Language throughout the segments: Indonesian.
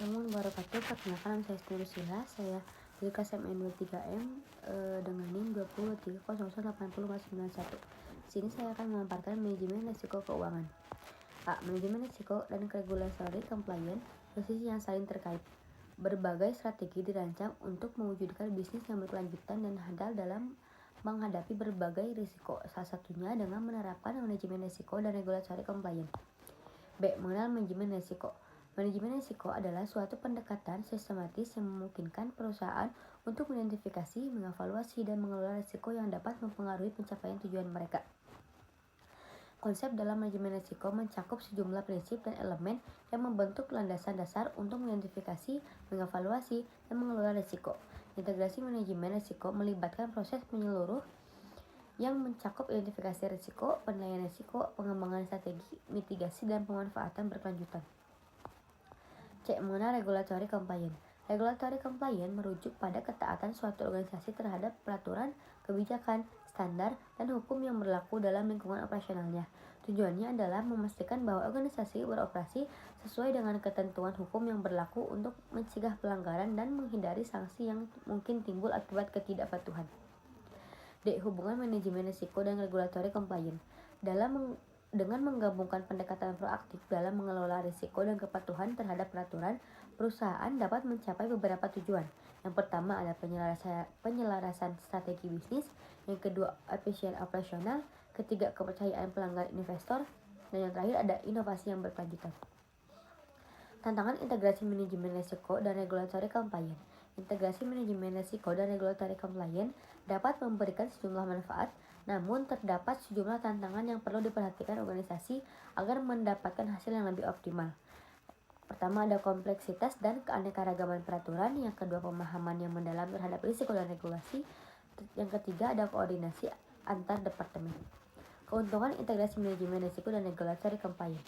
Assalamualaikum warahmatullahi wabarakatuh. Perkenalkan, nama saya Sila. Saya dari kelas MN23M dengan NIM 20308091. Sini saya akan memaparkan manajemen risiko keuangan. A. Manajemen risiko dan regulatory compliance posisi yang saling terkait. Berbagai strategi dirancang untuk mewujudkan bisnis yang berkelanjutan dan handal dalam menghadapi berbagai risiko. Salah satunya dengan menerapkan manajemen risiko dan regulatory compliance. B. Mengenal manajemen risiko. Manajemen risiko adalah suatu pendekatan sistematis yang memungkinkan perusahaan untuk mengidentifikasi, mengevaluasi, dan mengelola risiko yang dapat mempengaruhi pencapaian tujuan mereka. Konsep dalam manajemen risiko mencakup sejumlah prinsip dan elemen yang membentuk landasan dasar untuk mengidentifikasi, mengevaluasi, dan mengelola risiko. Integrasi manajemen risiko melibatkan proses menyeluruh yang mencakup identifikasi risiko, penilaian risiko, pengembangan strategi, mitigasi, dan pemanfaatan berkelanjutan. C. Mengenal regulatory compliance. Regulatory compliance merujuk pada ketaatan suatu organisasi terhadap peraturan, kebijakan, standar, dan hukum yang berlaku dalam lingkungan operasionalnya. Tujuannya adalah memastikan bahwa organisasi beroperasi sesuai dengan ketentuan hukum yang berlaku untuk mencegah pelanggaran dan menghindari sanksi yang mungkin timbul akibat ketidakpatuhan. D. Hubungan manajemen risiko dan regulatory compliance. Dengan menggabungkan pendekatan proaktif dalam mengelola risiko dan kepatuhan terhadap peraturan, perusahaan dapat mencapai beberapa tujuan. Yang pertama adalah penyelarasan strategi bisnis, yang kedua efisien operasional, ketiga kepercayaan pelanggan investor, dan yang terakhir ada inovasi yang berkelanjutan. Tantangan integrasi manajemen risiko dan regulatory compliance. Integrasi manajemen risiko dan regulatory compliance dapat memberikan sejumlah manfaat, namun terdapat sejumlah tantangan yang perlu diperhatikan organisasi agar mendapatkan hasil yang lebih optimal. Pertama ada kompleksitas dan keanekaragaman peraturan, yang kedua pemahaman yang mendalam terhadap risiko dan regulasi, yang ketiga ada koordinasi antar departemen. Keuntungan integrasi manajemen risiko dan regulatory compliance.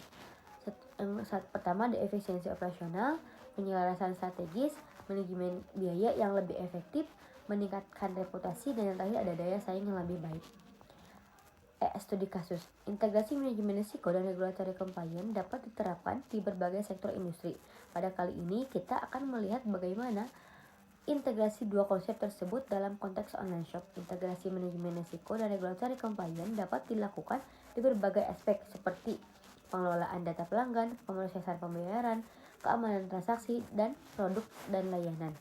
Pertama ada efisiensi operasional, penyelarasan strategis, manajemen biaya yang lebih efektif, meningkatkan reputasi, dan yang terakhir ada daya saing yang lebih baik. Studi kasus. Integrasi manajemen risiko dan regulatory compliance dapat diterapkan di berbagai sektor industri. Pada kali ini kita akan melihat bagaimana integrasi dua konsep tersebut dalam konteks online shop. Integrasi manajemen risiko dan regulatory compliance dapat dilakukan di berbagai aspek seperti pengelolaan data pelanggan, pemrosesan pembayaran, keamanan transaksi, dan produk dan layanan.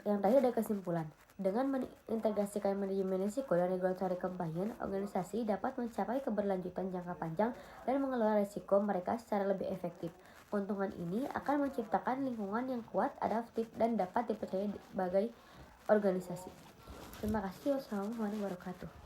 Yang terakhir ada kesimpulan. Dengan mengintegrasikan manajemen risiko dan regulatory compliance, organisasi dapat mencapai keberlanjutan jangka panjang dan mengelola risiko mereka secara lebih efektif. Keuntungan ini akan menciptakan lingkungan yang kuat, adaptif, dan dapat dipercaya sebagai organisasi. Terima kasih. Wassalamualaikum warahmatullahi wabarakatuh.